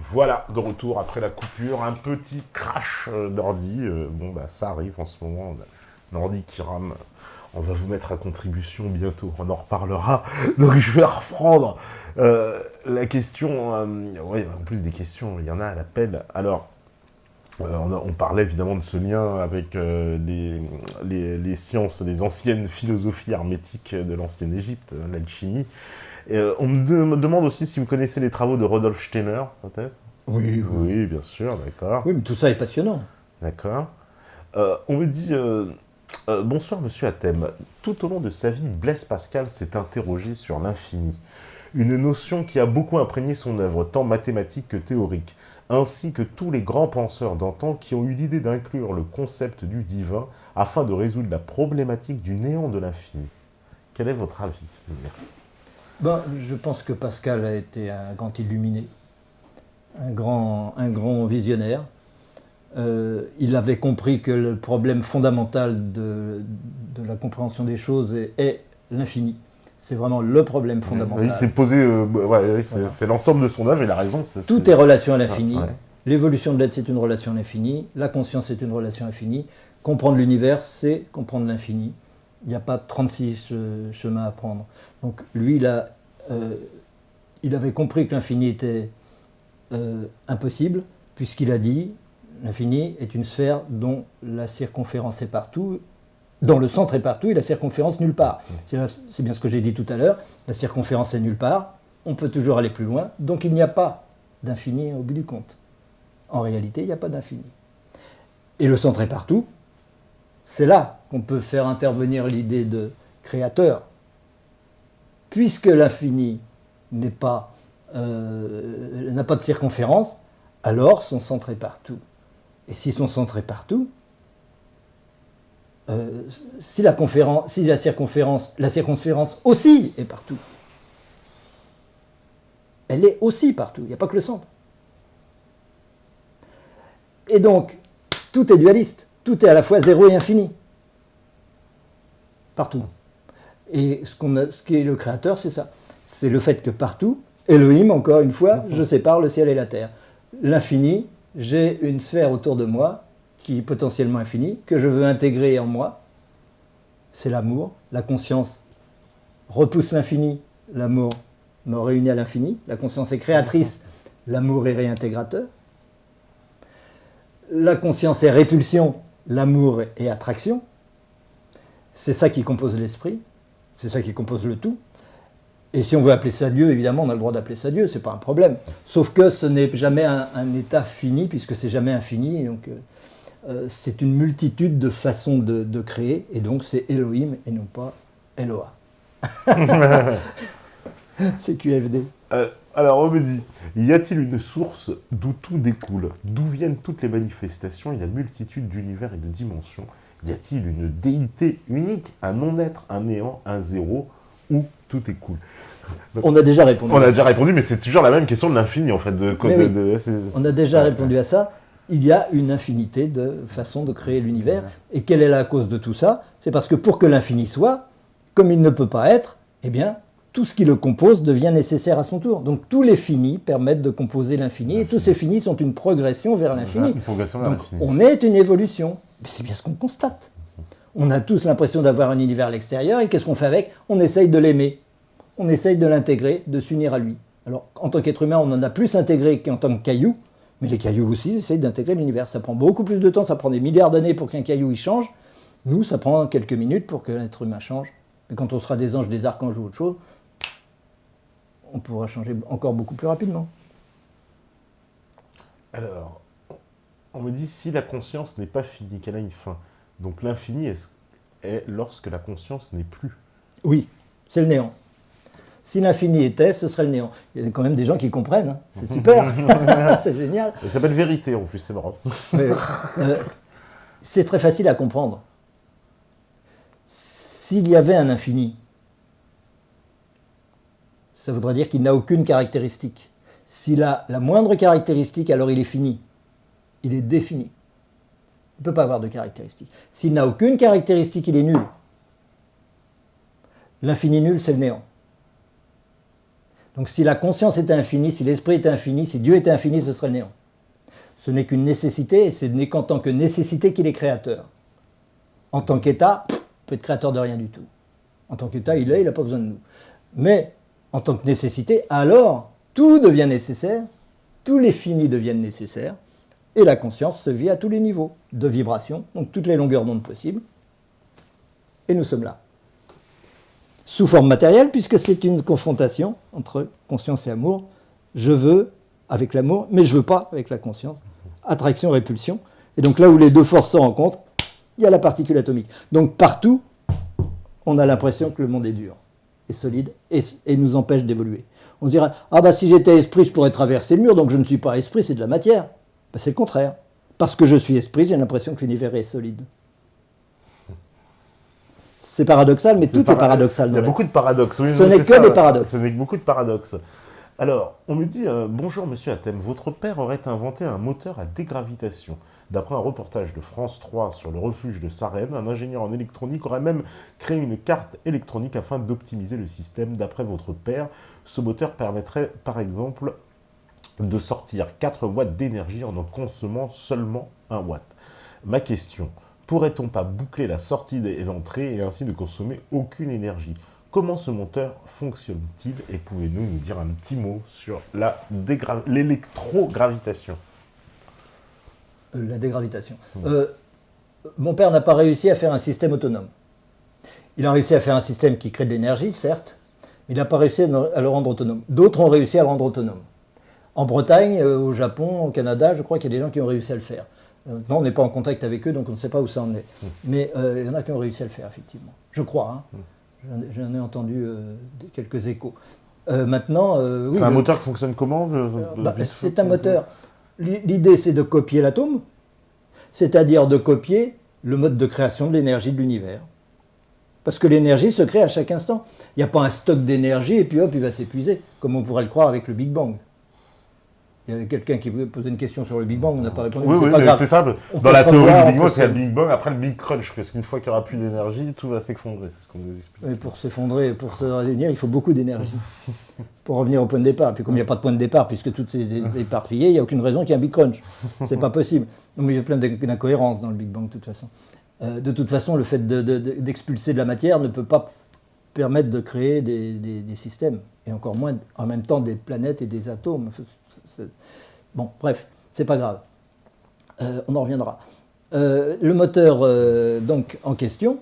Voilà, de retour après la coupure, un petit crash d'ordi. Ça arrive en ce moment, on a un ordi qui rame. On va vous mettre à contribution bientôt, on en reparlera. Donc je vais reprendre la question. Ouais, en plus des questions, il y en a à l'appel. Alors, on parlait évidemment de ce lien avec les sciences, les anciennes philosophies hermétiques de l'ancienne Égypte, l'alchimie. On me demande aussi si vous connaissez les travaux de Rudolf Steiner, peut-être. Oui, oui. Oui, bien sûr, d'accord. Oui, mais tout ça est passionnant. D'accord. On me dit bonsoir, monsieur Athème. Tout au long de sa vie, Blaise Pascal s'est interrogé sur l'infini. Une notion qui a beaucoup imprégné son œuvre, tant mathématique que théorique, ainsi que tous les grands penseurs d'antan qui ont eu l'idée d'inclure le concept du divin afin de résoudre la problématique du néant de l'infini. Quel est votre avis? Je pense que Pascal a été un grand illuminé, un grand visionnaire. Il avait compris que le problème fondamental de la compréhension des choses est l'infini. C'est vraiment le problème fondamental. Il s'est posé, c'est l'ensemble de son œuvre, il a raison. Tout est relation à l'infini. Ouais. L'évolution de l'être, c'est une relation à l'infini. La conscience, c'est une relation à l'infini. Comprendre l'univers, c'est comprendre l'infini. Il n'y a pas 36 chemins à prendre. Donc lui, il avait compris que l'infini était impossible, puisqu'il a dit l'infini est une sphère dont la circonférence est partout, dont le centre est partout et la circonférence nulle part. C'est bien ce que j'ai dit tout à l'heure. La circonférence est nulle part, on peut toujours aller plus loin, donc il n'y a pas d'infini au bout du compte. En réalité, il n'y a pas d'infini. Et le centre est partout, c'est là qu'on peut faire intervenir l'idée de créateur. Puisque l'infini n'a pas de circonférence, alors son centre est partout. Et si son centre est partout, si la circonférence aussi est partout, elle est aussi partout, il n'y a pas que le centre. Et donc, tout est dualiste, tout est à la fois zéro et infini. Partout. Et ce qui est le créateur, c'est ça. C'est le fait que partout, Elohim, encore une fois, je sépare le ciel et la terre. L'infini, j'ai une sphère autour de moi, qui est potentiellement infinie, que je veux intégrer en moi. C'est l'amour. La conscience repousse l'infini, l'amour me réunit à l'infini. La conscience est créatrice, l'amour est réintégrateur. La conscience est répulsion, l'amour est attraction. C'est ça qui compose l'esprit, c'est ça qui compose le tout. Et si on veut appeler ça Dieu, évidemment, on a le droit d'appeler ça Dieu, c'est pas un problème. Sauf que ce n'est jamais un état fini, puisque c'est jamais infini. Donc, c'est une multitude de façons de créer, et donc c'est Elohim et non pas Eloah. C'est QFD. Alors on me dit, y a-t-il une source d'où tout découle? D'où viennent toutes les manifestations et la multitude d'univers et de dimensions? Y a-t-il une déité unique, un non-être, un néant, un zéro, où tout écoule? Donc, on a déjà répondu. On a déjà répondu, mais c'est toujours la même question de l'infini, en fait. On a déjà répondu à ça. Il y a une infinité de façons de créer l'univers. Et quelle est la cause de tout ça? C'est parce que pour que l'infini soit, comme il ne peut pas être, eh bien, tout ce qui le compose devient nécessaire à son tour. Donc tous les finis permettent de composer l'infini, et tous ces finis sont une progression vers l'infini. Donc on est une évolution. C'est bien ce qu'on constate. On a tous l'impression d'avoir un univers à l'extérieur, et qu'est-ce qu'on fait avec? On essaye de l'aimer. On essaye de l'intégrer, de s'unir à lui. Alors, en tant qu'être humain, on en a plus intégré qu'en tant que caillou, mais les cailloux aussi essayent d'intégrer l'univers. Ça prend beaucoup plus de temps, ça prend des milliards d'années pour qu'un caillou y change. Nous, ça prend quelques minutes pour que l'être humain change. Mais quand on sera des anges, des archanges ou autre chose, on pourra changer encore beaucoup plus rapidement. Alors, on me dit, si la conscience n'est pas finie, qu'elle a une fin, donc l'infini est lorsque la conscience n'est plus. Oui, c'est le néant. Si l'infini était, ce serait le néant. Il y a quand même des gens qui comprennent, hein. C'est super, c'est génial. Ça s'appelle vérité en plus, c'est marrant. C'est très facile à comprendre. S'il y avait un infini, ça voudrait dire qu'il n'a aucune caractéristique. S'il a la moindre caractéristique, alors il est fini. Il est défini. Il ne peut pas avoir de caractéristique. S'il n'a aucune caractéristique, il est nul. L'infini nul, c'est le néant. Donc si la conscience était infinie, si l'esprit était infini, si Dieu était infini, ce serait le néant. Ce n'est qu'une nécessité, et ce n'est qu'en tant que nécessité qu'il est créateur. En tant qu'État, il peut être créateur de rien du tout. En tant qu'État, il n'a pas besoin de nous. Mais en tant que nécessité, alors tout devient nécessaire, tous les finis deviennent nécessaires, et la conscience se vit à tous les niveaux de vibration, donc toutes les longueurs d'onde possibles, et nous sommes là. Sous forme matérielle, puisque c'est une confrontation entre conscience et amour. Je veux avec l'amour, mais je ne veux pas avec la conscience. Attraction, répulsion. Et donc là où les deux forces se rencontrent, il y a la particule atomique. Donc partout, on a l'impression que le monde est dur, est solide, et nous empêche d'évoluer. On dirait, ah bah si j'étais esprit, je pourrais traverser le mur, donc je ne suis pas esprit, c'est de la matière. Ben, c'est le contraire. Parce que je suis esprit, j'ai l'impression que l'univers est solide. C'est paradoxal, mais tout est paradoxal. Il y a beaucoup de paradoxes. Oui, ce n'est que des paradoxes. Ce n'est que beaucoup de paradoxes. Alors, on me dit, bonjour monsieur Athème, votre père aurait inventé un moteur à dégravitation. D'après un reportage de France 3 sur le refuge de Sarenne, un ingénieur en électronique aurait même créé une carte électronique afin d'optimiser le système. D'après votre père, ce moteur permettrait, par exemple, de sortir 4 watts d'énergie en consommant seulement 1 watt. Ma question, pourrait-on pas boucler la sortie et l'entrée et ainsi ne consommer aucune énergie? Comment ce moteur fonctionne-t-il? Et pouvez-vous nous dire un petit mot sur l'électrogravitation? La dégravitation. Mon père n'a pas réussi à faire un système autonome. Il a réussi à faire un système qui crée de l'énergie, certes, mais il n'a pas réussi à le rendre autonome. D'autres ont réussi à le rendre autonome. En Bretagne, au Japon, au Canada, je crois qu'il y a des gens qui ont réussi à le faire. Non, on n'est pas en contact avec eux, donc on ne sait pas où ça en est. Mais il y en a qui ont réussi à le faire, effectivement. Je crois, hein. J'en ai entendu quelques échos. Maintenant, oui, c'est un moteur qui fonctionne comment? C'est un moteur. L'idée, c'est de copier l'atome, c'est-à-dire de copier le mode de création de l'énergie de l'univers. Parce que l'énergie se crée à chaque instant. Il n'y a pas un stock d'énergie et puis hop, il va s'épuiser, comme on pourrait le croire avec le Big Bang. Il y avait quelqu'un qui posait une question sur le Big Bang, on n'a pas répondu. Oui, pas grave. C'est ça. Dans la théorie du Big Bang, c'est le Big Bang, après le Big Crunch, parce qu'une fois qu'il n'y aura plus d'énergie, tout va s'effondrer, c'est ce qu'on nous explique. Et pour s'effondrer, pour se réunir, il faut beaucoup d'énergie pour revenir au point de départ. Puis comme il n'y a pas de point de départ, puisque tout est éparpillé, il n'y a aucune raison qu'il y ait un Big Crunch. C'est pas possible. Donc il y a plein d'incohérences dans le Big Bang, de toute façon. De toute façon, le fait d'expulser de la matière ne peut pas permettre de créer des systèmes, et encore moins en même temps des planètes et des atomes. Bon, bref, c'est pas grave. On en reviendra. Le moteur donc en question,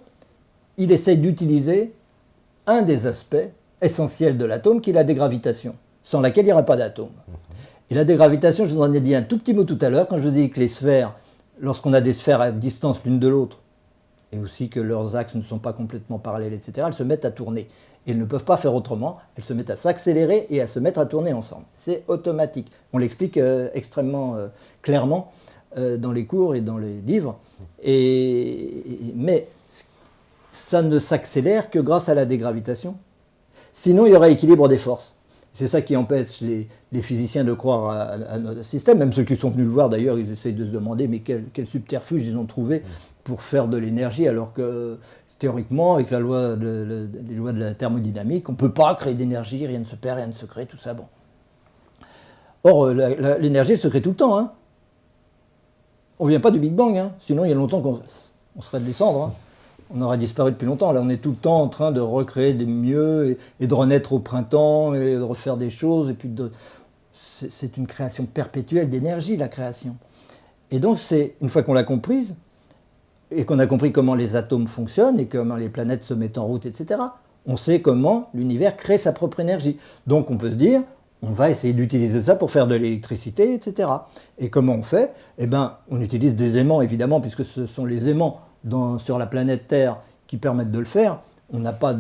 il essaye d'utiliser un des aspects essentiels de l'atome, qui est la dégravitation, sans laquelle il n'y aurait pas d'atome. Et la dégravitation, je vous en ai dit un tout petit mot tout à l'heure, quand je vous dis que les sphères, lorsqu'on a des sphères à distance l'une de l'autre, et aussi que leurs axes ne sont pas complètement parallèles, etc., elles se mettent à tourner. Et elles ne peuvent pas faire autrement, elles se mettent à s'accélérer et à se mettre à tourner ensemble. C'est automatique. On l'explique extrêmement clairement dans les cours et dans les livres. Mais ça ne s'accélère que grâce à la dégravitation. Sinon, il y aurait équilibre des forces. C'est ça qui empêche les physiciens de croire à notre système. Même ceux qui sont venus le voir, d'ailleurs, ils essayent de se demander mais quel subterfuge ils ont trouvé pour faire de l'énergie, alors que théoriquement, avec les lois de la thermodynamique, on ne peut pas créer d'énergie, rien ne se perd, rien ne se crée, tout ça, bon. Or, l'énergie se crée tout le temps, hein. On ne vient pas du Big Bang, hein. Sinon il y a longtemps qu'on serait de descendre, hein. On aurait disparu depuis longtemps. Là, on est tout le temps en train de recréer des mieux et de renaître au printemps et de refaire des choses. Et puis c'est une création perpétuelle d'énergie, la création. Et donc, une fois qu'on l'a comprise, et qu'on a compris comment les atomes fonctionnent et comment les planètes se mettent en route, etc., on sait comment l'univers crée sa propre énergie. Donc on peut se dire, on va essayer d'utiliser ça pour faire de l'électricité, etc. Et comment on fait? Eh bien, on utilise des aimants, évidemment, puisque ce sont les aimants sur la planète Terre qui permettent de le faire. On n'a pas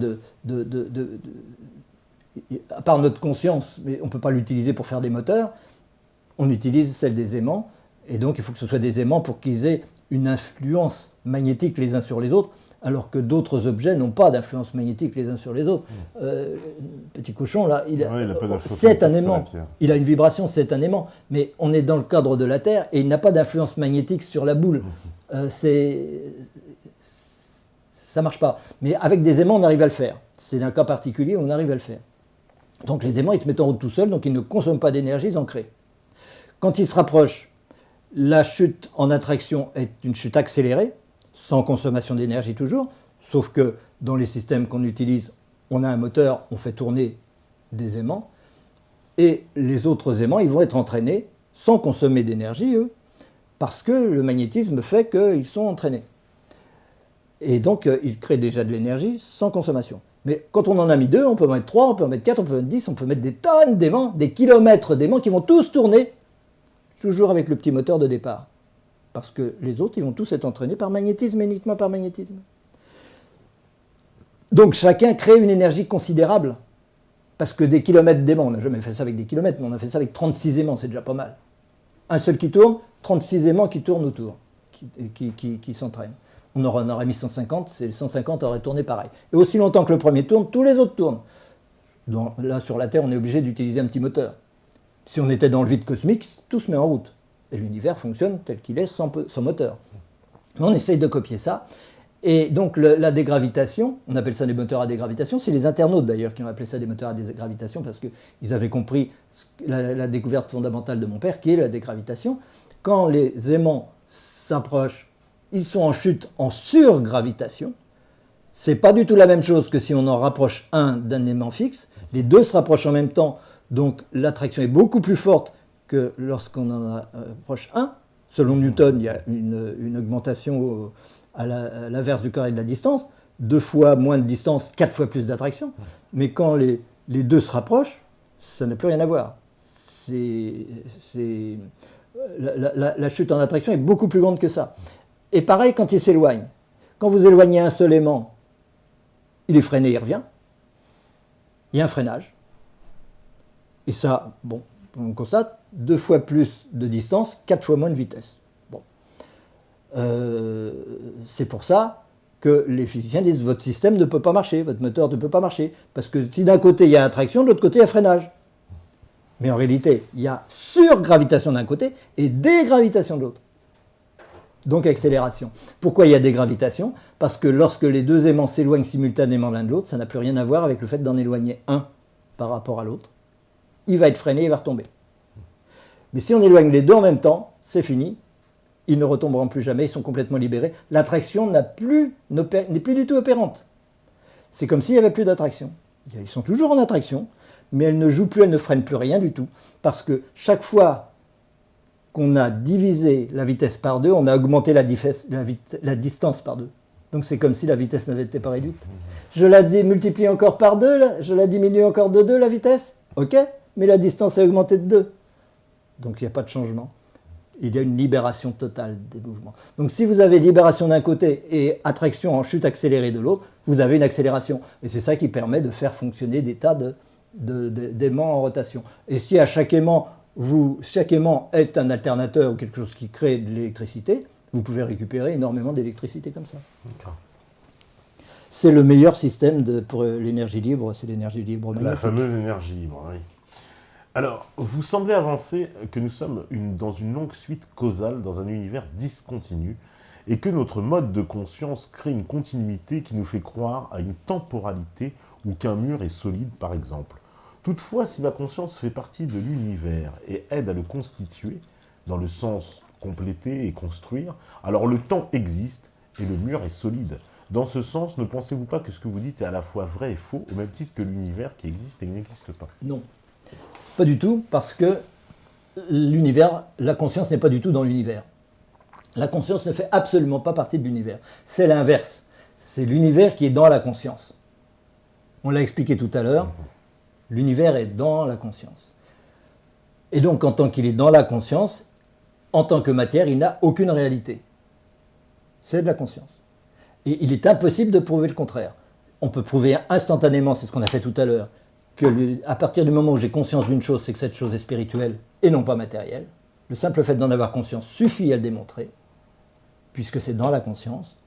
à part notre conscience, mais on ne peut pas l'utiliser pour faire des moteurs. On utilise celle des aimants, et donc il faut que ce soit des aimants pour qu'ils aient une influence magnétique les uns sur les autres, alors que d'autres objets n'ont pas d'influence magnétique les uns sur les autres. Petit cochon, là, c'est un aimant. Il a une vibration, c'est un aimant. Mais on est dans le cadre de la Terre et il n'a pas d'influence magnétique sur la boule. Ça marche pas. Mais avec des aimants, on arrive à le faire. C'est un cas particulier où on arrive à le faire. Donc les aimants, ils se mettent en route tout seuls, donc ils ne consomment pas d'énergie, ils en créent. Quand ils se rapprochent, la chute en attraction est une chute accélérée, sans consommation d'énergie toujours, sauf que dans les systèmes qu'on utilise, on a un moteur, on fait tourner des aimants, et les autres aimants, ils vont être entraînés sans consommer d'énergie, eux, parce que le magnétisme fait qu'ils sont entraînés. Et donc, ils créent déjà de l'énergie sans consommation. Mais quand on en a mis 2, on peut en mettre 3, on peut en mettre 4, on peut en mettre 10, on peut mettre des tonnes d'aimants, des kilomètres d'aimants qui vont tous tourner, toujours avec le petit moteur de départ. Parce que les autres, ils vont tous être entraînés par magnétisme, et uniquement par magnétisme. Donc chacun crée une énergie considérable. Parce que des kilomètres d'aimants, on n'a jamais fait ça avec des kilomètres, mais on a fait ça avec 36 aimants, c'est déjà pas mal. Un seul qui tourne, 36 aimants qui tournent autour, qui s'entraînent. On en aurait mis 150, ces 150 auraient tourné pareil. Et aussi longtemps que le premier tourne, tous les autres tournent. Là, sur la Terre, on est obligé d'utiliser un petit moteur. Si on était dans le vide cosmique, tout se met en route. Et l'univers fonctionne tel qu'il est, sans moteur. Mais on essaye de copier ça. Et donc la dégravitation, on appelle ça des moteurs à dégravitation, c'est les internautes d'ailleurs qui ont appelé ça des moteurs à dégravitation parce qu'ils avaient compris la découverte fondamentale de mon père qui est la dégravitation. Quand les aimants s'approchent, ils sont en chute en surgravitation. C'est pas du tout la même chose que si on en rapproche un d'un aimant fixe. Les deux se rapprochent en même temps, donc l'attraction est beaucoup plus forte que lorsqu'on en approche un. Selon Newton, il y a une augmentation à l'inverse du carré de la distance, 2 fois moins de distance, 4 fois plus d'attraction. Mais quand les deux se rapprochent, ça n'a plus rien à voir. La chute en attraction est beaucoup plus grande que ça. Et pareil quand il s'éloigne. Quand vous éloignez un seul aimant, il est freiné, il revient. Il y a un freinage. Et ça, bon, on constate 2 fois plus de distance, 4 fois moins de vitesse. C'est pour ça que les physiciens disent votre système ne peut pas marcher, votre moteur ne peut pas marcher. Parce que si d'un côté il y a attraction, de l'autre côté il y a freinage. Mais en réalité, il y a surgravitation d'un côté et dégravitation de l'autre. Donc accélération. Pourquoi il y a dégravitation? Parce que lorsque les deux aimants s'éloignent simultanément l'un de l'autre, ça n'a plus rien à voir avec le fait d'en éloigner un par rapport à l'autre. Il va être freiné, il va retomber. Mais si on éloigne les deux en même temps, c'est fini. Ils ne retomberont plus jamais, ils sont complètement libérés. L'attraction n'est plus du tout opérante. C'est comme s'il n'y avait plus d'attraction. Ils sont toujours en attraction, mais elle ne joue plus, elle ne freine plus rien du tout. Parce que chaque fois qu'on a divisé la vitesse par 2, on a augmenté la distance par 2. Donc c'est comme si la vitesse n'avait été pas réduite. Je la multiplie encore par 2, je la diminue encore de 2 la vitesse, ok, mais la distance est augmentée de 2. Donc il n'y a pas de changement. Il y a une libération totale des mouvements. Donc si vous avez libération d'un côté et attraction en chute accélérée de l'autre, vous avez une accélération. Et c'est ça qui permet de faire fonctionner des tas d'aimants en rotation. Et si à chaque aimant est un alternateur ou quelque chose qui crée de l'électricité, vous pouvez récupérer énormément d'électricité comme ça. D'accord. C'est le meilleur système pour l'énergie libre, c'est l'énergie libre magnétique. La fameuse énergie libre, oui. Alors, vous semblez avancer que nous sommes dans une longue suite causale dans un univers discontinu et que notre mode de conscience crée une continuité qui nous fait croire à une temporalité ou qu'un mur est solide, par exemple. Toutefois, si la conscience fait partie de l'univers et aide à le constituer, dans le sens compléter et construire, alors le temps existe et le mur est solide. Dans ce sens, ne pensez-vous pas que ce que vous dites est à la fois vrai et faux, au même titre que l'univers qui existe et qui n'existe pas? Non. Pas du tout, parce que l'univers, la conscience n'est pas du tout dans l'univers. La conscience ne fait absolument pas partie de l'univers. C'est l'inverse. C'est l'univers qui est dans la conscience. On l'a expliqué tout à l'heure, l'univers est dans la conscience. Et donc, en tant qu'il est dans la conscience, en tant que matière, il n'a aucune réalité. C'est de la conscience. Et il est impossible de prouver le contraire. On peut prouver instantanément, c'est ce qu'on a fait tout à l'heure, qu'à partir du moment où j'ai conscience d'une chose, c'est que cette chose est spirituelle et non pas matérielle. Le simple fait d'en avoir conscience suffit à le démontrer, puisque c'est dans la conscience.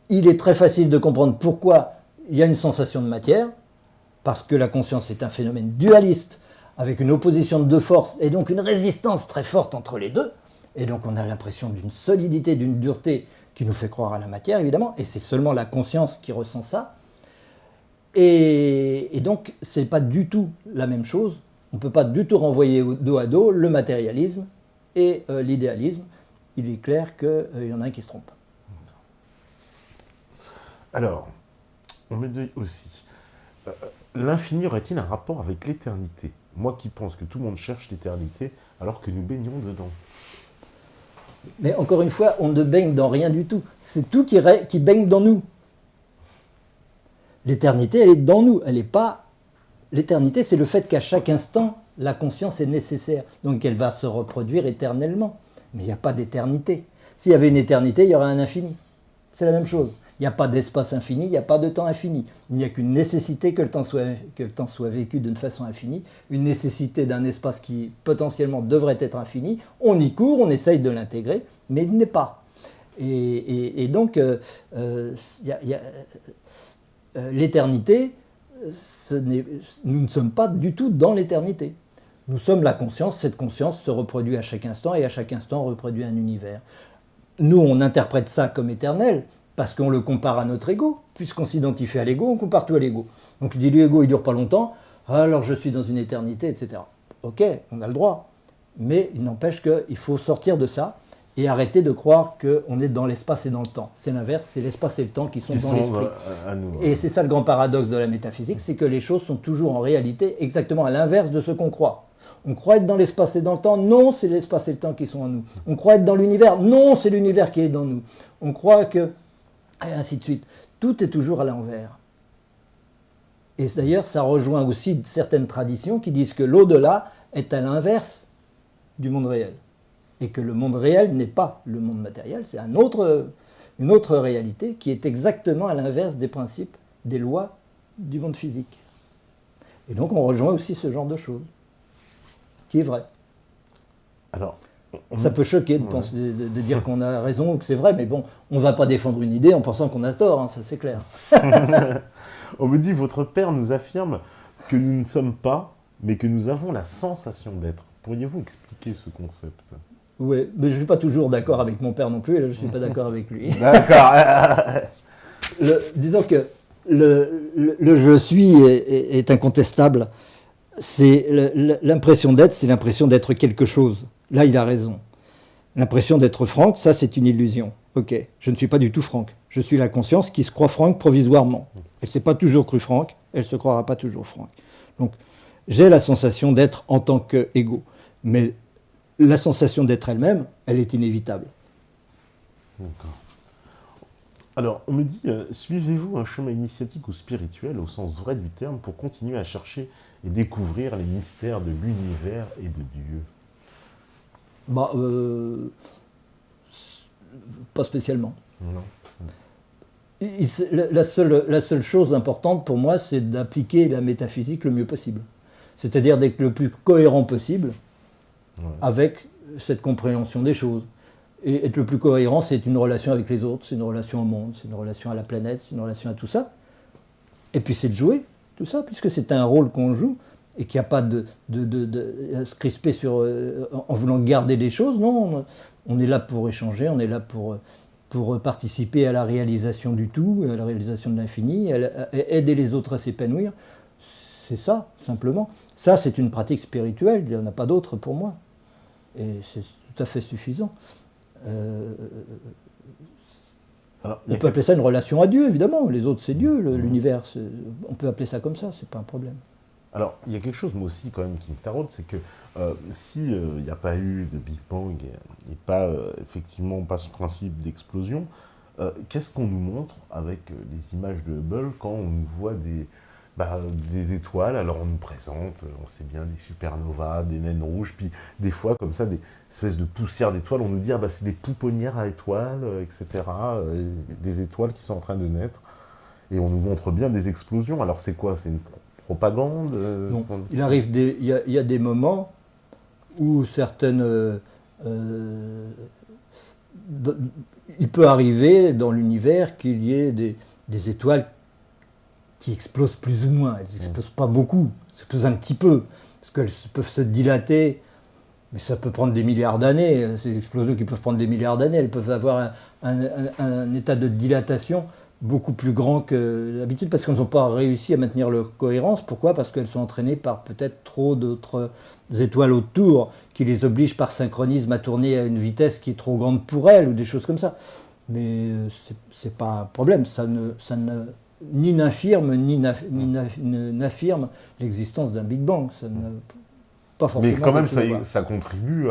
Il est très facile de comprendre pourquoi il y a une sensation de matière, parce que la conscience est un phénomène dualiste, avec une opposition de deux forces, et donc une résistance très forte entre les deux. Et donc on a l'impression d'une solidité, d'une dureté qui nous fait croire à la matière, évidemment, et c'est seulement la conscience qui ressent ça. Et donc, ce n'est pas du tout la même chose. On ne peut pas du tout renvoyer dos à dos le matérialisme et l'idéalisme. Il est clair qu'il y en a un qui se trompe. Alors, on me dit aussi, l'infini aurait-il un rapport avec l'éternité? Moi qui pense que tout le monde cherche l'éternité alors que nous baignons dedans. Mais encore une fois, on ne baigne dans rien du tout. C'est tout qui baigne dans nous. L'éternité, elle est dans nous. Elle n'est pas... L'éternité, c'est le fait qu'à chaque instant, la conscience est nécessaire. Donc elle va se reproduire éternellement. Mais il n'y a pas d'éternité. S'il y avait une éternité, il y aurait un infini. C'est la même chose. Il n'y a pas d'espace infini, il n'y a pas de temps infini. Il n'y a qu'une nécessité que le temps soit vécu d'une façon infinie, une nécessité d'un espace qui potentiellement devrait être infini. On y court, on essaye de l'intégrer, mais il n'est pas. Et donc, l'éternité, nous ne sommes pas du tout dans l'éternité. Nous sommes la conscience, cette conscience se reproduit à chaque instant, et à chaque instant on reproduit un univers. Nous, on interprète ça comme éternel, parce qu'on le compare à notre ego. Puisqu'on s'identifie à l'ego, on compare tout à l'ego. Donc il dit l'ego, il ne dure pas longtemps, alors je suis dans une éternité, etc. Ok, on a le droit. Mais il n'empêche qu'il faut sortir de ça et arrêter de croire qu'on est dans l'espace et dans le temps. C'est l'inverse, c'est l'espace et le temps qui sont dans l'esprit. À nous, et c'est ça le grand paradoxe de la métaphysique, c'est que les choses sont toujours en réalité exactement à l'inverse de ce qu'on croit. On croit être dans l'espace et dans le temps, non, c'est l'espace et le temps qui sont en nous. On croit être dans l'univers, non, c'est l'univers qui est dans nous. On croit que... et ainsi de suite. Tout est toujours à l'envers. Et d'ailleurs, ça rejoint aussi certaines traditions qui disent que l'au-delà est à l'inverse du monde réel. Et que le monde réel n'est pas le monde matériel, c'est une autre réalité qui est exactement à l'inverse des principes, des lois du monde physique. Et donc on rejoint aussi ce genre de choses, qui est vrai. Alors, ça peut choquer de dire qu'on a raison ou que c'est vrai, mais bon, on ne va pas défendre une idée en pensant qu'on a tort, hein, ça c'est clair. On me dit, votre père nous affirme que nous ne sommes pas, mais que nous avons la sensation d'être. Pourriez-vous expliquer ce concept? Oui, mais je ne suis pas toujours d'accord avec mon père non plus, et là je ne suis pas d'accord avec lui. D'accord. Disons que le je suis est incontestable. C'est l'impression d'être, c'est l'impression d'être quelque chose. Là, il a raison. L'impression d'être Franck, ça, c'est une illusion. Ok, je ne suis pas du tout Franck. Je suis la conscience qui se croit Franck provisoirement. Elle ne s'est pas toujours cru Franck, elle ne se croira pas toujours Franck. Donc, j'ai la sensation d'être en tant qu'ego. Mais la sensation d'être elle-même, elle est inévitable. D'accord. Alors, on me dit, suivez-vous un chemin initiatique ou spirituel, au sens vrai du terme, pour continuer à chercher et découvrir les mystères de l'univers et de Dieu? Bah, pas spécialement. Non. La seule chose importante pour moi, c'est d'appliquer la métaphysique le mieux possible. C'est-à-dire d'être le plus cohérent possible avec cette compréhension des choses. Et être le plus cohérent, c'est une relation avec les autres, c'est une relation au monde, c'est une relation à la planète, c'est une relation à tout ça. Et puis c'est de jouer tout ça, puisque c'est un rôle qu'on joue, et qu'il n'y a pas de se crisper en voulant garder des choses. Non, on est là pour échanger, on est là pour participer à la réalisation du tout, à la réalisation de l'infini, aider les autres à s'épanouir. C'est ça, simplement. Ça, c'est une pratique spirituelle, il n'y en a pas d'autre pour moi. Et c'est tout à fait suffisant. Alors, on peut appeler ça une relation à Dieu, évidemment. Les autres, c'est Dieu, l'univers. On peut appeler ça comme ça, c'est pas un problème. Alors, il y a quelque chose, moi aussi, quand même, qui me taraude, c'est que s'il n'y a pas eu de Big Bang et pas, effectivement, pas ce principe d'explosion, qu'est-ce qu'on nous montre avec les images de Hubble quand on nous voit des étoiles? Alors, on nous présente, on sait bien, des supernovas, des naines rouges, puis des fois, comme ça, des espèces de poussières d'étoiles, on nous dit, c'est des pouponnières à étoiles, etc., des étoiles qui sont en train de naître, et on nous montre bien des explosions. Alors, c'est quoi? C'est une propagande? Non. Il arrive il y a des moments où certaines... il peut arriver dans l'univers qu'il y ait des étoiles qui explosent plus ou moins. Elles n'explosent pas beaucoup, elles explosent un petit peu, parce qu'elles peuvent se dilater, mais ça peut prendre des milliards d'années. Ces explosions qui peuvent prendre des milliards d'années, elles peuvent avoir un état de dilatation beaucoup plus grands que d'habitude parce qu'elles n'ont pas réussi à maintenir leur cohérence. Pourquoi? Parce qu'elles sont entraînées par peut-être trop d'autres étoiles autour qui les obligent par synchronisme à tourner à une vitesse qui est trop grande pour elles ou des choses comme ça. Mais c'est pas un problème, ça ne ni n'infirme ni n'affirme l'existence d'un Big Bang. Ça n'a pas forcément. Mais quand même, ça contribue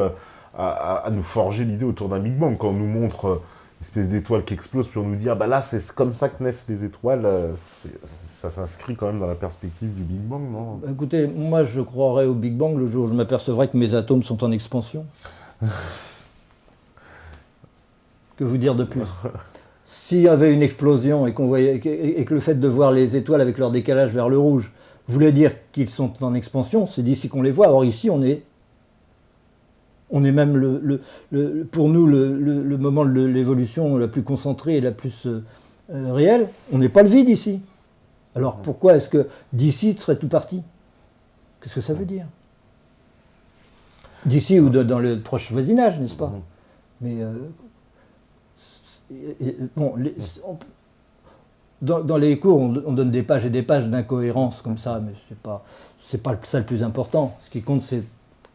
à nous forger l'idée autour d'un Big Bang. Quand on nous montre une espèce d'étoile qui explose, puis on nous dit, ah bah là, c'est comme ça que naissent les étoiles, ça s'inscrit quand même dans la perspective du Big Bang, non? Écoutez, moi je croirais au Big Bang le jour où je m'apercevrai que mes atomes sont en expansion. Que vous dire de plus? S'il y avait une explosion et que le fait de voir les étoiles avec leur décalage vers le rouge voulait dire qu'ils sont en expansion, c'est d'ici qu'on les voit. Or ici, on est même, pour nous, le moment de l'évolution la plus concentrée et la plus réelle. On n'est pas le vide ici. Alors pourquoi est-ce que d'ici serait tout parti? Qu'est-ce que ça veut dire? D'ici ou dans le proche voisinage, n'est-ce pas? Mais bon, dans les cours, on donne des pages et des pages d'incohérence comme ça, mais c'est pas ça le plus important. Ce qui compte, c'est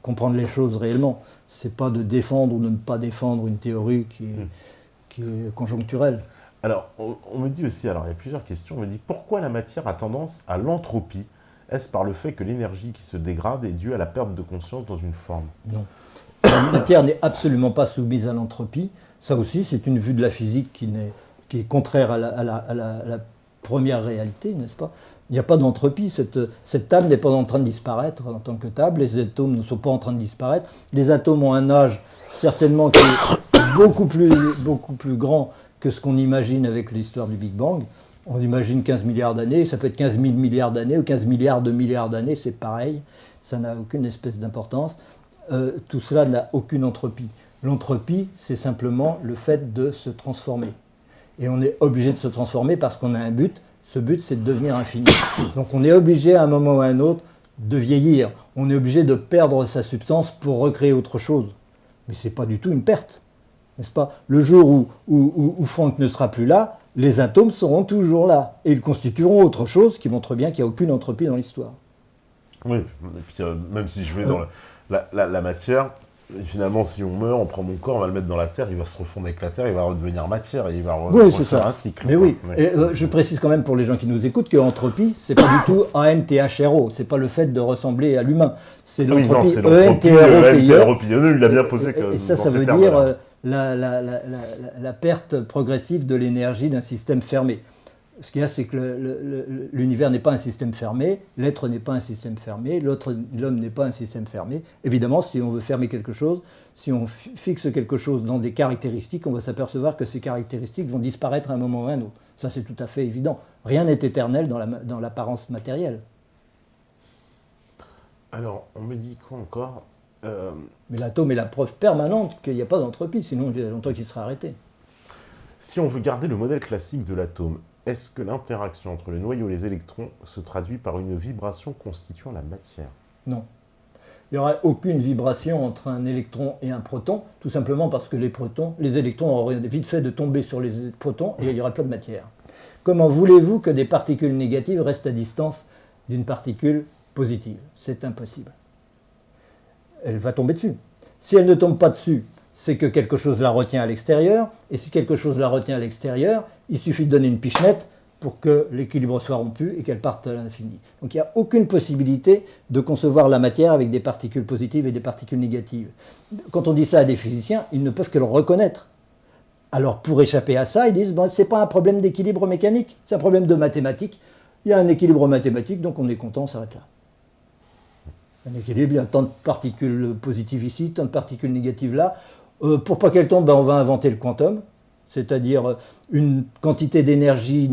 comprendre les choses réellement. C'est pas de défendre ou de ne pas défendre une théorie qui est conjoncturelle. Alors, on me dit aussi, alors il y a plusieurs questions, on me dit pourquoi la matière a tendance à l'entropie? Est-ce par le fait que l'énergie qui se dégrade est due à la perte de conscience dans une forme? Non. La matière n'est absolument pas soumise à l'entropie. Ça aussi, c'est une vue de la physique qui est contraire à la première réalité, n'est-ce pas? Il n'y a pas d'entropie, cette table n'est pas en train de disparaître en tant que table, les atomes ne sont pas en train de disparaître. Les atomes ont un âge certainement qui est beaucoup plus grand que ce qu'on imagine avec l'histoire du Big Bang. On imagine 15 milliards d'années, ça peut être 15 000 milliards d'années ou 15 milliards de milliards d'années, c'est pareil, ça n'a aucune espèce d'importance. Tout cela n'a aucune entropie. L'entropie, c'est simplement le fait de se transformer. Et on est obligé de se transformer parce qu'on a un but. Ce but, c'est de devenir infini. Donc on est obligé à un moment ou à un autre de vieillir. On est obligé de perdre sa substance pour recréer autre chose. Mais ce n'est pas du tout une perte, n'est-ce pas? Le jour où Franck ne sera plus là, les atomes seront toujours là. Et ils constitueront autre chose qui montre bien qu'il n'y a aucune entropie dans l'histoire. Oui, et puis même si je vais dans la matière, finalement, si on meurt, on prend mon corps, on va le mettre dans la terre, il va se refondre avec la terre, il va redevenir matière et il va refaire un cycle. Mais oui, et je précise quand même pour les gens qui nous écoutent que entropie, c'est pas du tout ANTHRO, c'est pas le fait de ressembler à l'humain, c'est l'entropie ENTROPIE, il l'a bien posé. Et ça veut dire la perte progressive de l'énergie d'un système fermé. Ce qu'il y a, c'est que l'univers n'est pas un système fermé, l'être n'est pas un système fermé, l'homme n'est pas un système fermé. Évidemment, si on veut fermer quelque chose, si on fixe quelque chose dans des caractéristiques, on va s'apercevoir que ces caractéristiques vont disparaître à un moment ou à un autre. Ça, c'est tout à fait évident. Rien n'est éternel dans l'apparence matérielle. Alors, on me dit quoi encore? Mais l'atome est la preuve permanente qu'il n'y a pas d'entropie, sinon il y a longtemps qu'il serait arrêté. Si on veut garder le modèle classique de l'atome, est-ce que l'interaction entre le noyau et les électrons se traduit par une vibration constituant la matière? Non. Il n'y aura aucune vibration entre un électron et un proton, tout simplement parce que les électrons auraient vite fait de tomber sur les protons et il n'y aurait pas de matière. Comment voulez-vous que des particules négatives restent à distance d'une particule positive? C'est impossible. Elle va tomber dessus. Si elle ne tombe pas dessus, c'est que quelque chose la retient à l'extérieur, et si quelque chose la retient à l'extérieur, il suffit de donner une pichenette pour que l'équilibre soit rompu et qu'elle parte à l'infini. Donc il n'y a aucune possibilité de concevoir la matière avec des particules positives et des particules négatives. Quand on dit ça à des physiciens, ils ne peuvent que le reconnaître. Alors pour échapper à ça, ils disent bon, c'est pas un problème d'équilibre mécanique, c'est un problème de mathématiques. Il y a un équilibre mathématique, donc on est content, on s'arrête là. Un équilibre, il y a tant de particules positives ici, tant de particules négatives là. Pour pas qu'elles tombent, on va inventer le quantum, c'est-à-dire une quantité d'énergie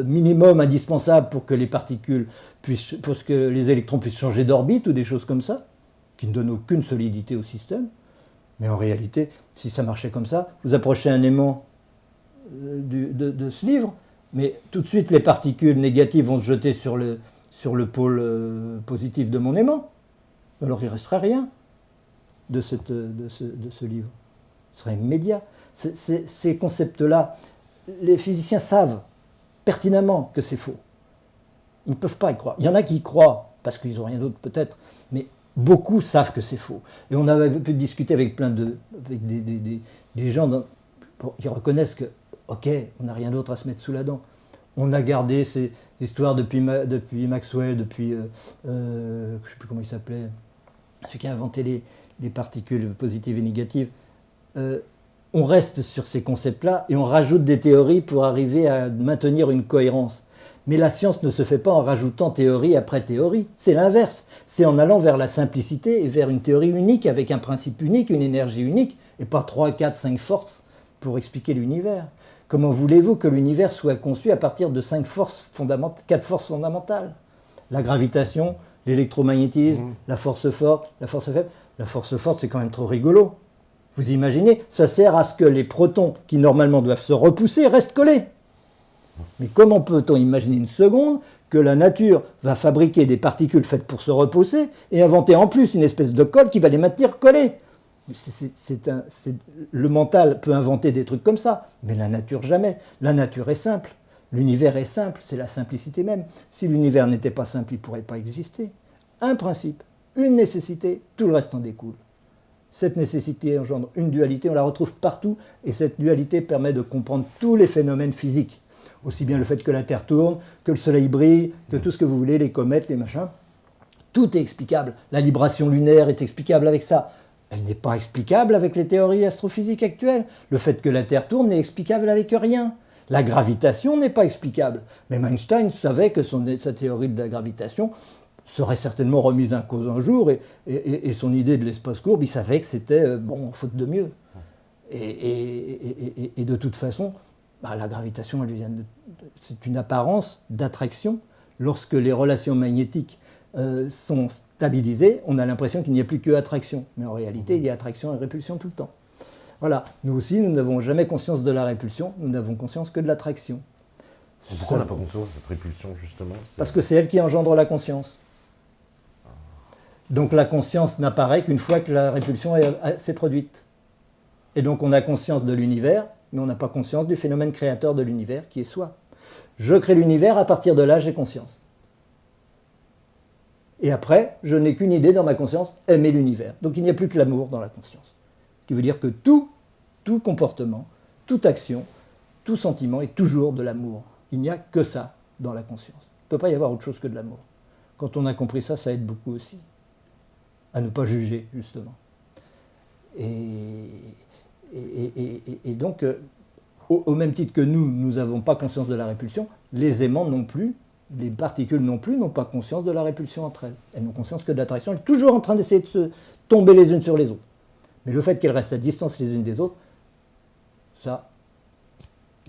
minimum indispensable pour que les particules puissent, pour que les électrons puissent changer d'orbite ou des choses comme ça, qui ne donnent aucune solidité au système. Mais en réalité, si ça marchait comme ça, vous approchez un aimant de ce livre, mais tout de suite les particules négatives vont se jeter sur le pôle positif de mon aimant. Alors il ne restera rien de ce livre. Ce serait immédiat. Ces concepts-là les physiciens savent pertinemment que c'est faux. Ils ne peuvent pas y croire. Il y en a qui y croient, parce qu'ils n'ont rien d'autre peut-être, mais beaucoup savent que c'est faux. Et on avait pu discuter avec avec des gens qui reconnaissent que, ok, on n'a rien d'autre à se mettre sous la dent. On a gardé ces histoires depuis Maxwell, depuis, je ne sais plus comment il s'appelait, celui qui a inventé les particules positives et négatives. On reste sur ces concepts-là et on rajoute des théories pour arriver à maintenir une cohérence. Mais la science ne se fait pas en rajoutant théorie après théorie. C'est l'inverse. C'est en allant vers la simplicité et vers une théorie unique avec un principe unique, une énergie unique, et pas 3, 4, 5 forces pour expliquer l'univers. Comment voulez-vous que l'univers soit conçu à partir de 4 forces fondamentales? La gravitation, l'électromagnétisme, la force forte, la force faible. La force forte, c'est quand même trop rigolo. Vous imaginez, ça sert à ce que les protons, qui normalement doivent se repousser, restent collés. Mais comment peut-on imaginer une seconde que la nature va fabriquer des particules faites pour se repousser et inventer en plus une espèce de colle qui va les maintenir collés? Le mental peut inventer des trucs comme ça, mais la nature jamais. La nature est simple, l'univers est simple, c'est la simplicité même. Si l'univers n'était pas simple, il ne pourrait pas exister. Un principe, une nécessité, tout le reste en découle. Cette nécessité engendre une dualité, on la retrouve partout, et cette dualité permet de comprendre tous les phénomènes physiques. Aussi bien le fait que la Terre tourne, que le Soleil brille, que tout ce que vous voulez, les comètes, les machins. Tout est explicable. La libration lunaire est explicable avec ça. Elle n'est pas explicable avec les théories astrophysiques actuelles. Le fait que la Terre tourne n'est explicable avec rien. La gravitation n'est pas explicable. Même Einstein savait que sa théorie de la gravitation serait certainement remise en cause un jour, et son idée de l'espace courbe, il savait que c'était, faute de mieux. Et de toute façon, la gravitation, c'est une apparence d'attraction. Lorsque les relations magnétiques sont stabilisées, on a l'impression qu'il n'y a plus que attraction. Mais en réalité, il y a attraction et répulsion tout le temps. Voilà. Nous aussi, nous n'avons jamais conscience de la répulsion, nous n'avons conscience que de l'attraction. Pourquoi on n'a pas conscience de cette répulsion, justement? Parce que c'est elle qui engendre la conscience. Donc la conscience n'apparaît qu'une fois que la répulsion s'est produite. Et donc on a conscience de l'univers, mais on n'a pas conscience du phénomène créateur de l'univers qui est soi. Je crée l'univers, à partir de là, j'ai conscience. Et après, je n'ai qu'une idée dans ma conscience, aimer l'univers. Donc il n'y a plus que l'amour dans la conscience. Ce qui veut dire que tout comportement, toute action, tout sentiment est toujours de l'amour. Il n'y a que ça dans la conscience. Il ne peut pas y avoir autre chose que de l'amour. Quand on a compris ça, ça aide beaucoup aussi. À ne pas juger, justement. Et donc, au même titre que nous n'avons pas conscience de la répulsion, les aimants non plus, les particules non plus, n'ont pas conscience de la répulsion entre elles. Elles n'ont conscience que de l'attraction. Elles sont toujours en train d'essayer de se tomber les unes sur les autres. Mais le fait qu'elles restent à distance les unes des autres, ça...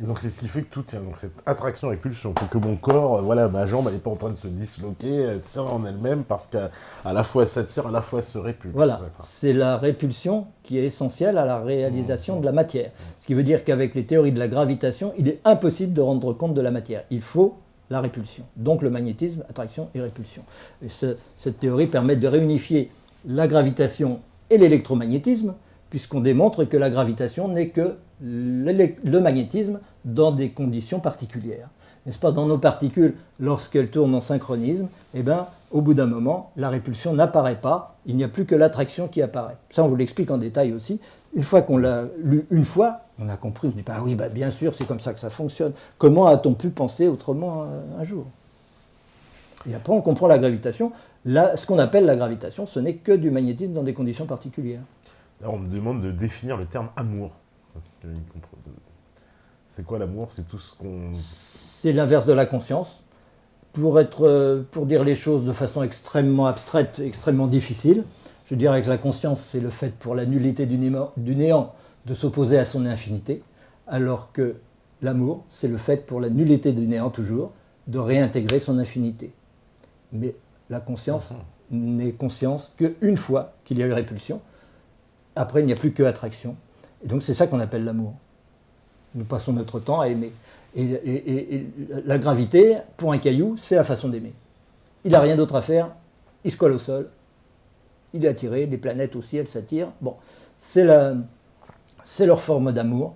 Donc c'est ce qui fait que tout tient, donc cette attraction-répulsion, pour que mon corps, ma jambe, elle n'est pas en train de se disloquer, elle tient en elle-même, parce qu'à la fois elle s'attire, à la fois elle se répulse. Voilà, c'est la répulsion qui est essentielle à la réalisation de la matière. Ce qui veut dire qu'avec les théories de la gravitation, il est impossible de rendre compte de la matière. Il faut la répulsion. Donc le magnétisme, attraction et répulsion. Et cette théorie permet de réunifier la gravitation et l'électromagnétisme, puisqu'on démontre que la gravitation n'est que le magnétisme dans des conditions particulières. N'est-ce pas? Dans nos particules, lorsqu'elles tournent en synchronisme, au bout d'un moment, la répulsion n'apparaît pas, il n'y a plus que l'attraction qui apparaît. Ça, on vous l'explique en détail aussi. Une fois qu'on l'a lu une fois, on a compris, on se dit, oui, bien sûr, c'est comme ça que ça fonctionne. Comment a-t-on pu penser autrement un jour? Et après, on comprend la gravitation. Ce qu'on appelle la gravitation, ce n'est que du magnétisme dans des conditions particulières. Alors, on me demande de définir le terme amour. C'est quoi l'amour? C'est tout ce qu'on... C'est l'inverse de la conscience. Pour dire les choses de façon extrêmement abstraite, extrêmement difficile, je dirais que la conscience, c'est le fait pour la nullité du néant de s'opposer à son infinité, alors que l'amour, c'est le fait pour la nullité du néant toujours de réintégrer son infinité. Mais la conscience n'est conscience qu'une fois qu'il y a eu répulsion. Après, il n'y a plus que attraction. Et donc, c'est ça qu'on appelle l'amour. Nous passons notre temps à aimer. Et la gravité, pour un caillou, c'est la façon d'aimer. Il n'a rien d'autre à faire, il se colle au sol, il est attiré, les planètes aussi, elles s'attirent. Bon, c'est leur forme d'amour.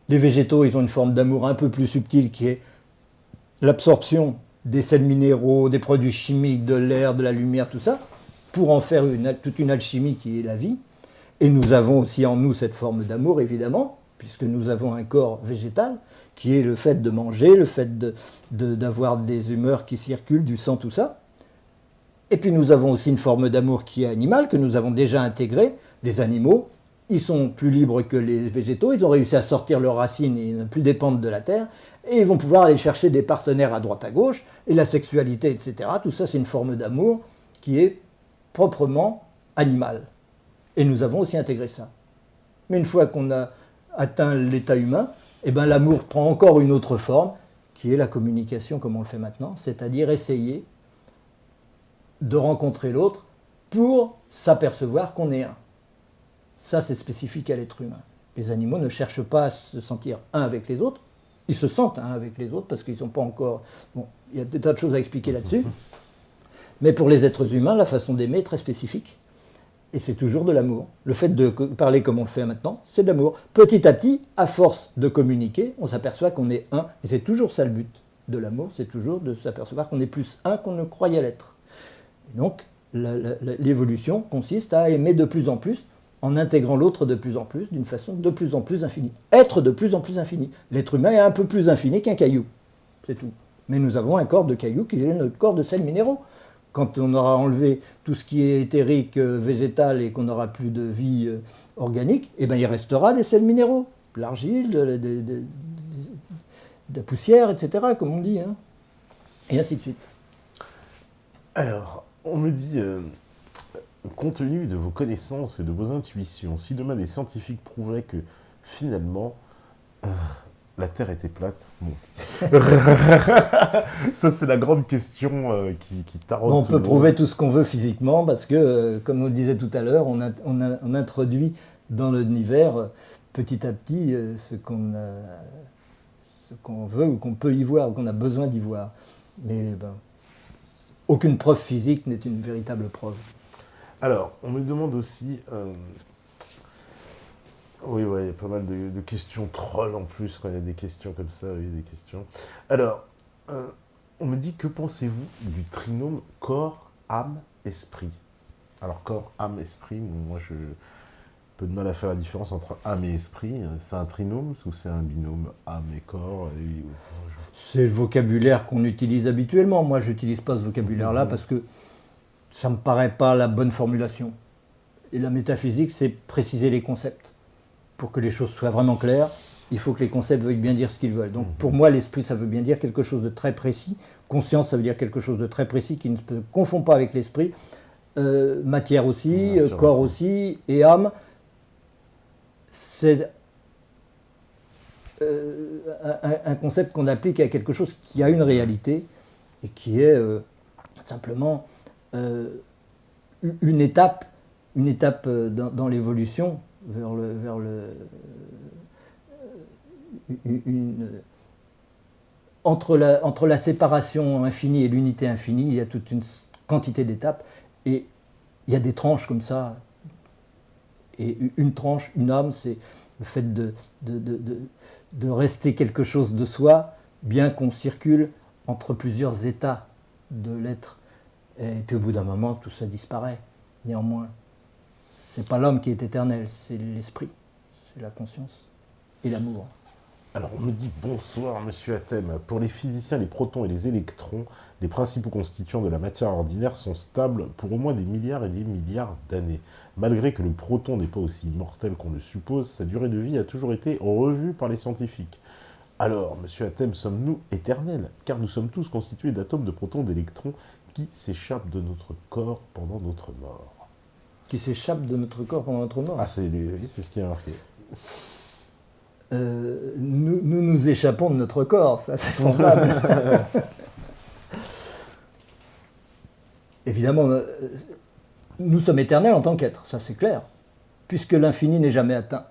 Les végétaux, ils ont une forme d'amour un peu plus subtile qui est l'absorption des sels minéraux, des produits chimiques, de l'air, de la lumière, tout ça, pour en faire toute une alchimie qui est la vie. Et nous avons aussi en nous cette forme d'amour, évidemment, puisque nous avons un corps végétal, qui est le fait de manger, le fait d'avoir des humeurs qui circulent, du sang, tout ça. Et puis nous avons aussi une forme d'amour qui est animale, que nous avons déjà intégrée. Les animaux, ils sont plus libres que les végétaux, ils ont réussi à sortir leurs racines et ne plus dépendre de la terre, et ils vont pouvoir aller chercher des partenaires à droite à gauche, et la sexualité, etc. Tout ça, c'est une forme d'amour qui est proprement animale. Et nous avons aussi intégré ça. Mais une fois qu'on a atteint l'état humain, eh ben, l'amour prend encore une autre forme, qui est la communication comme on le fait maintenant, c'est-à-dire essayer de rencontrer l'autre pour s'apercevoir qu'on est un. Ça, c'est spécifique à l'être humain. Les animaux ne cherchent pas à se sentir un avec les autres, ils se sentent un avec les autres parce qu'ils ne sont pas encore... Bon, il y a des tas de choses à expliquer là-dessus. Mais pour les êtres humains, la façon d'aimer est très spécifique. Et c'est toujours de l'amour. Le fait de parler comme on le fait maintenant, c'est de l'amour. Petit à petit, à force de communiquer, on s'aperçoit qu'on est un. Et c'est toujours ça le but de l'amour, c'est toujours de s'apercevoir qu'on est plus un qu'on ne croyait l'être. Et donc, l'évolution consiste à aimer de plus en intégrant l'autre de plus en plus, d'une façon de plus en plus infinie. Être de plus en plus infini. L'être humain est un peu plus infini qu'un caillou. C'est tout. Mais nous avons un corps de caillou qui est notre corps de sels minéraux. Quand on aura enlevé tout ce qui est éthérique, végétal et qu'on n'aura plus de vie organique, eh ben, il restera des sels minéraux. L'argile, de la poussière, etc., comme on dit. Hein. Et ainsi de suite. Alors, on me dit, compte tenu de vos connaissances et de vos intuitions, si demain des scientifiques prouvaient que finalement la Terre était plate, bon. Ça c'est la grande question qui taraude bon, on tout peut le prouver monde. tout ce qu'on veut physiquement parce que, comme on le disait tout à l'heure, on introduit dans l'univers petit à petit ce qu'on veut ou qu'on peut y voir ou qu'on a besoin d'y voir. Mais ben, aucune preuve physique n'est une véritable preuve. Alors, on me demande aussi... Oui, ouais, il y a pas mal de questions trolls en plus, quand il y a des questions comme ça, oui, des questions. Alors, on me dit, que pensez-vous du trinôme corps, âme, esprit? Alors, corps, âme, esprit, moi, je peu de mal à faire la différence entre âme et esprit. C'est un trinôme ou c'est un binôme âme et corps C'est le vocabulaire qu'on utilise habituellement. Moi, je n'utilise pas ce vocabulaire-là parce que ça ne me paraît pas la bonne formulation. Et la métaphysique, c'est préciser les concepts. Pour que les choses soient vraiment claires, il faut que les concepts veuillent bien dire ce qu'ils veulent. Donc pour moi, l'esprit, ça veut bien dire quelque chose de très précis. Conscience, ça veut dire quelque chose de très précis qui ne se confond pas avec l'esprit. Matière aussi, corps aussi, et âme, c'est un concept qu'on applique à quelque chose qui a une réalité et qui est simplement une étape dans l'évolution entre la séparation infinie et l'unité infinie, il y a toute une quantité d'étapes et il y a des tranches comme ça. Et une tranche, une âme, c'est le fait de rester quelque chose de soi, bien qu'on circule entre plusieurs états de l'être. Et puis au bout d'un moment, tout ça disparaît, néanmoins. C'est pas l'homme qui est éternel, c'est l'esprit, c'est la conscience et l'amour. Alors on me dit bonsoir monsieur Athème. Pour les physiciens, les protons et les électrons, les principaux constituants de la matière ordinaire sont stables pour au moins des milliards et des milliards d'années. Malgré que le proton n'est pas aussi mortel qu'on le suppose, sa durée de vie a toujours été revue par les scientifiques. Alors, monsieur Athème, sommes-nous éternels? Car nous sommes tous constitués d'atomes de protons, d'électrons qui s'échappent de notre corps pendant notre mort. Qui s'échappe de notre corps pendant notre mort. Ah, c'est ce qui est marqué. Nous échappons de notre corps, ça c'est formidable. Évidemment, nous sommes éternels en tant qu'êtres, ça c'est clair, puisque l'infini n'est jamais atteint.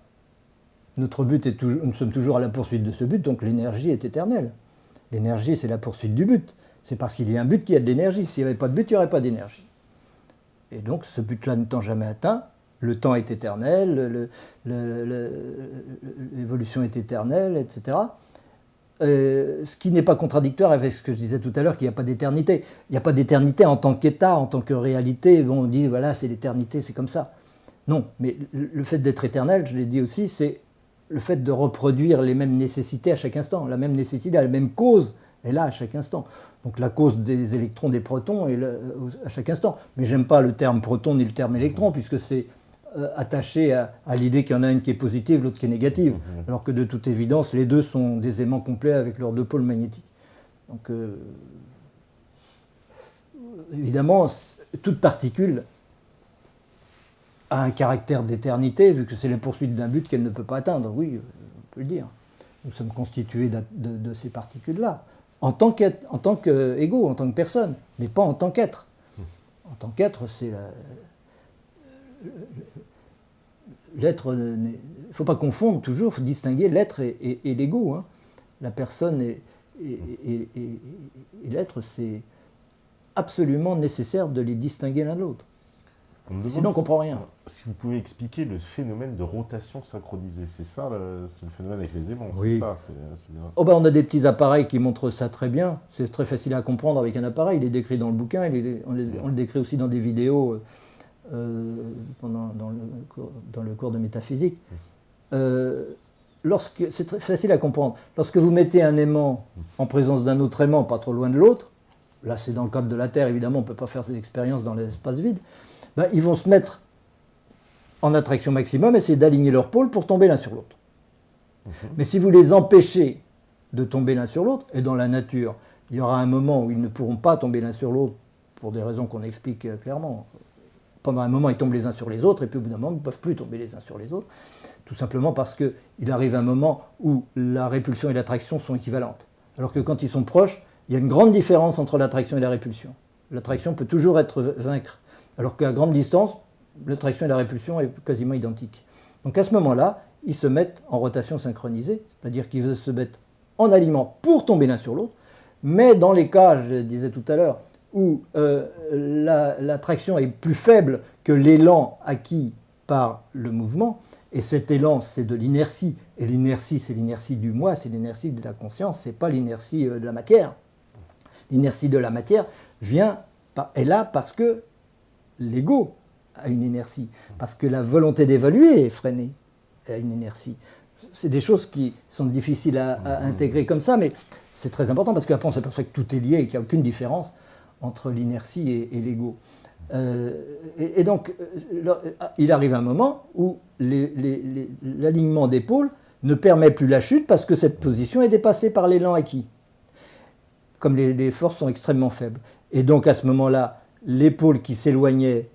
Notre but est toujours, nous sommes toujours à la poursuite de ce but, donc l'énergie est éternelle. L'énergie, c'est la poursuite du but. C'est parce qu'il y a un but qu'il y a de l'énergie. S'il n'y avait pas de but, il n'y aurait pas d'énergie. Et donc, ce but-là n'étant jamais atteint, le temps est éternel, l'évolution est éternelle, etc. Ce qui n'est pas contradictoire avec ce que je disais tout à l'heure, qu'il n'y a pas d'éternité. Il n'y a pas d'éternité en tant qu'état, en tant que réalité. Bon, on dit, voilà, c'est l'éternité, c'est comme ça. Non, mais le fait d'être éternel, je l'ai dit aussi, c'est le fait de reproduire les mêmes nécessités à chaque instant. La même nécessité, la même cause est là à chaque instant. Donc la cause des électrons, des protons est là à chaque instant. Mais j'aime pas le terme proton ni le terme électron, puisque c'est attaché à l'idée qu'il y en a une qui est positive, l'autre qui est négative. Alors que de toute évidence, les deux sont des aimants complets avec leurs deux pôles magnétiques. Donc évidemment, toute particule a un caractère d'éternité, vu que c'est la poursuite d'un but qu'elle ne peut pas atteindre. Oui, on peut le dire. Nous sommes constitués de ces particules-là, en tant qu'égaux, en tant que personne, mais pas en tant qu'être. En tant qu'être, c'est l'être. Il ne faut pas confondre toujours, il faut distinguer l'être et l'ego. Hein. La personne et l'être, c'est absolument nécessaire de les distinguer l'un de l'autre. Sinon, on ne comprend rien. Si vous pouvez expliquer le phénomène de rotation synchronisée, c'est ça, c'est le phénomène avec les aimants, oui. C'est ça, c'est bien. Oh ben, on a des petits appareils qui montrent ça très bien. C'est très facile à comprendre avec un appareil. Il est décrit dans le bouquin, on le décrit aussi dans des vidéos dans le cours de métaphysique. C'est très facile à comprendre. Lorsque vous mettez un aimant en présence d'un autre aimant, pas trop loin de l'autre, là c'est dans le cadre de la Terre, évidemment, on ne peut pas faire ces expériences dans l'espace vide, ben, ils vont se mettre en attraction maximum, essayer d'aligner leurs pôles pour tomber l'un sur l'autre. Mais si vous les empêchez de tomber l'un sur l'autre, et dans la nature, il y aura un moment où ils ne pourront pas tomber l'un sur l'autre, pour des raisons qu'on explique clairement. Pendant un moment, ils tombent les uns sur les autres, et puis au bout d'un moment, ils ne peuvent plus tomber les uns sur les autres, tout simplement parce qu'il arrive un moment où la répulsion et l'attraction sont équivalentes. Alors que quand ils sont proches, il y a une grande différence entre l'attraction et la répulsion. L'attraction peut toujours être vaincre. Alors qu'à grande distance, l'attraction et la répulsion est quasiment identiques. Donc à ce moment-là, ils se mettent en rotation synchronisée, c'est-à-dire qu'ils se mettent en alignement pour tomber l'un sur l'autre, mais dans les cas, je disais tout à l'heure, où l'attraction est plus faible que l'élan acquis par le mouvement, et cet élan, c'est de l'inertie, et l'inertie, c'est l'inertie du moi, c'est l'inertie de la conscience, c'est pas l'inertie de la matière. L'inertie de la matière est là parce que l'ego a une inertie, parce que la volonté d'évaluer est freinée à une inertie. C'est des choses qui sont difficiles à intégrer comme ça, mais c'est très important parce qu'après on s'aperçoit que tout est lié et qu'il n'y a aucune différence entre l'inertie et l'ego. Et donc, il arrive un moment où l'alignement des pôles ne permet plus la chute parce que cette position est dépassée par l'élan acquis, comme les forces sont extrêmement faibles. Et donc à ce moment-là, les pôles qui s'éloignaient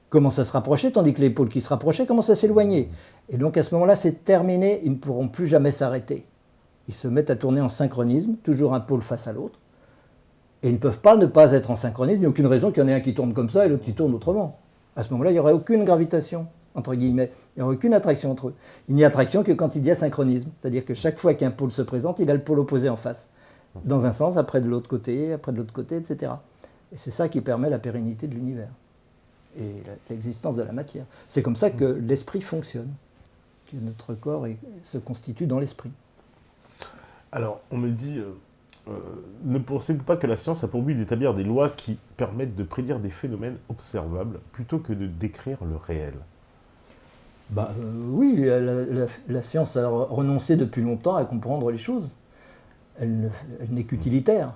commencent à se rapprocher, tandis que les pôles qui se rapprochaient commencent à s'éloigner. Et donc à ce moment-là, c'est terminé, ils ne pourront plus jamais s'arrêter. Ils se mettent à tourner en synchronisme, toujours un pôle face à l'autre, et ils ne peuvent pas ne pas être en synchronisme, il n'y a aucune raison qu'il y en ait un qui tourne comme ça et l'autre qui tourne autrement. À ce moment-là, il n'y aurait aucune gravitation, entre guillemets, il n'y aurait aucune attraction entre eux. Il n'y a attraction que quand il y a synchronisme, c'est-à-dire que chaque fois qu'un pôle se présente, il a le pôle opposé en face, dans un sens, après de l'autre côté, etc. Et c'est ça qui permet la pérennité de l'univers et l'existence de la matière. C'est comme ça que l'esprit fonctionne, que notre corps se constitue dans l'esprit. Alors, on me dit, ne pensez-vous pas que la science a pour but d'établir des lois qui permettent de prédire des phénomènes observables plutôt que de décrire le réel ? Oui, la science a renoncé depuis longtemps à comprendre les choses. Elle n'est qu'utilitaire.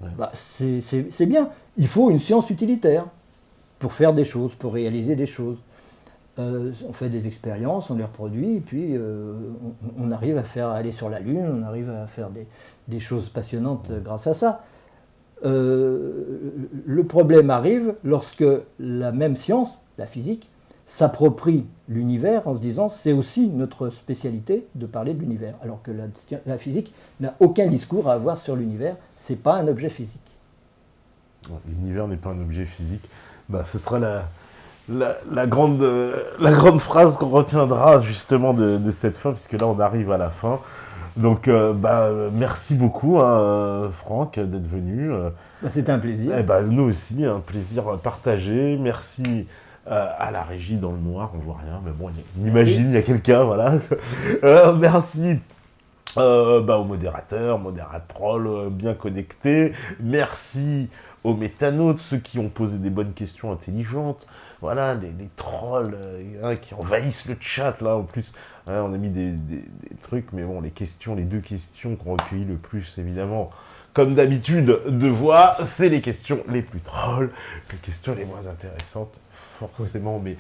Ouais. C'est bien. Il faut une science utilitaire pour faire des choses, pour réaliser des choses. On fait des expériences, on les reproduit, et puis on arrive à aller sur la Lune, on arrive à faire des choses passionnantes grâce à ça. Le problème arrive lorsque la même science, la physique, s'approprie l'univers en se disant c'est aussi notre spécialité de parler de l'univers, alors que la physique n'a aucun discours à avoir sur l'univers, c'est pas un objet physique. L'univers n'est pas un objet physique. Ce sera la grande phrase qu'on retiendra justement de cette fin, puisque là on arrive à la fin. Donc merci beaucoup Franck d'être venu. C'était un plaisir. Nous aussi, un plaisir partagé. Merci À la régie, dans le noir, on voit rien, mais bon, on imagine, il y a quelqu'un, voilà. Merci aux modérateurs, modératrolles bien connectés. Merci aux métanautes, ceux qui ont posé des bonnes questions intelligentes. Voilà, les trolls qui envahissent le chat, là, en plus. On a mis des trucs, mais bon, les deux questions qu'on recueilli le plus, évidemment, comme d'habitude, de voix, c'est les questions les plus trolls, les questions les moins intéressantes, forcément, mais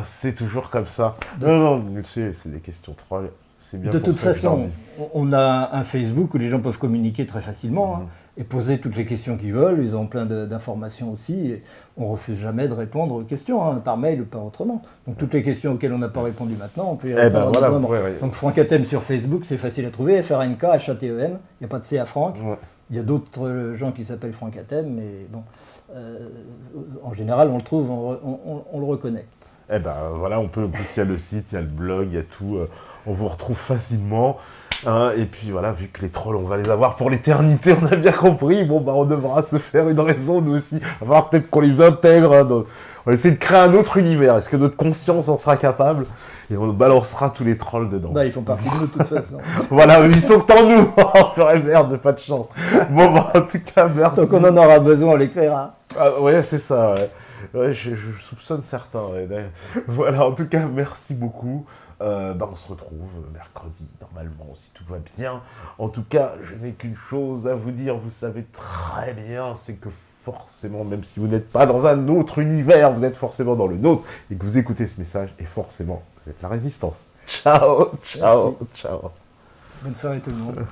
c'est toujours comme ça. Non, c'est des questions trolls. Bien de toute façon, on a un Facebook où les gens peuvent communiquer très facilement et poser toutes les questions qu'ils veulent. Ils ont plein d'informations aussi. Et on ne refuse jamais de répondre aux questions, par mail ou par autrement. Donc toutes les questions auxquelles on n'a pas répondu maintenant, on peut y répondre. Donc Franck Hatem sur Facebook, c'est facile à trouver. FRNK, HATEM. Il n'y a pas de C à Franck. Ouais. Il y a d'autres gens qui s'appellent Franck Hatem, mais bon, en général, on le trouve, on le reconnaît. Voilà, on peut, en plus il y a le site, il y a le blog, il y a tout, on vous retrouve facilement, et puis voilà, vu que les trolls, on va les avoir pour l'éternité, on a bien compris, on devra se faire une raison, nous aussi, il va falloir peut-être qu'on les intègre, on va essayer de créer un autre univers, est-ce que notre conscience en sera capable, et on balancera tous les trolls dedans. Ils font partie de nous de toute façon. Voilà, ils sont en nous, merde, pas de chance. En tout cas, merci. Tant qu'on en aura besoin, on les créera. Ouais, c'est ça, ouais. Ouais, je soupçonne certains. Ouais. Voilà, en tout cas, merci beaucoup. On se retrouve mercredi, normalement, si tout va bien. En tout cas, je n'ai qu'une chose à vous dire, vous savez très bien, c'est que forcément, même si vous n'êtes pas dans un autre univers, vous êtes forcément dans le nôtre, et que vous écoutez ce message, et forcément, vous êtes la résistance. Ciao, ciao, merci. Ciao. Bonne soirée tout le monde.